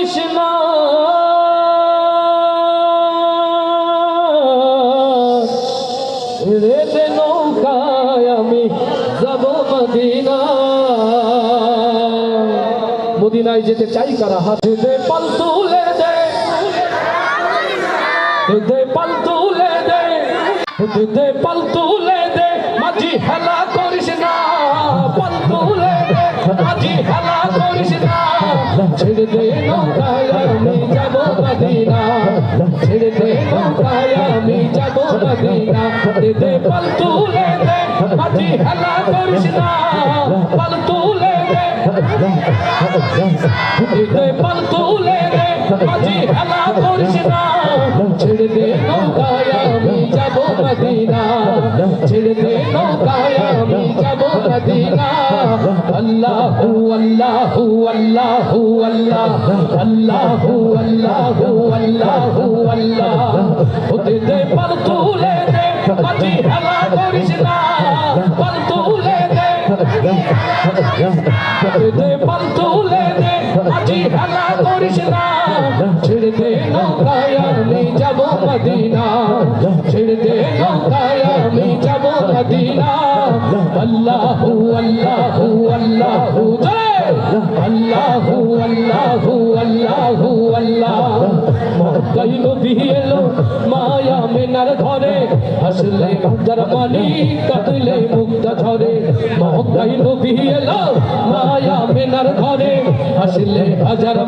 করিস না রেতে নৌকায় আমি যাব মদিনা মদিনায় যেতে চাই কারা হাতে দে পাল তুলে দে দে পাল তুলে দে দে পাল তুলে দে মাঝি হেলা করিস না পাল তুলে দে মাঝি হেলা করিস না ছেড়ে দে নৌকায় আমি যাব মদিনা ছেড়ে দে নৌকায় আমি যাব মদিনা দে পাল তুলে দে মাঝি হেলা করিস না পাল তুলে দে পাল তুলে দে মাঝি হেলা করিস না ছেড়ে দে নৌকায় আমি যাব মদিনা ছেড়ে দে নৌকায় আমি যাব মদিনা আল্লাহু আল্লাহু আল্লাহু আল্লাহ আল্লাহু আল্লাহু আল্লাহু আল্লাহ দে পাল তুলে দে মাঝি হেলা করিস না পাল তুলে দে পাল তুলে দে মাঝি হেলা করিস না ছেড়ে দে নৌকায় আমি যাব মদিনা ছেড়ে দে নৌকায় আমি যাব মদিনা আল্লাহু আল্লাহু আল্লাহু আল্লাহু আল্লাহু আল্লাহু আল্লাহ মক্কায় নবী এলো মায়া মেনার ঘরে হাসলে হাজার পানি কাঁদলে মুক্তা ঝরে মক্কায় নবী এলো মায়া মেনার ঘরে হাসলে হাজার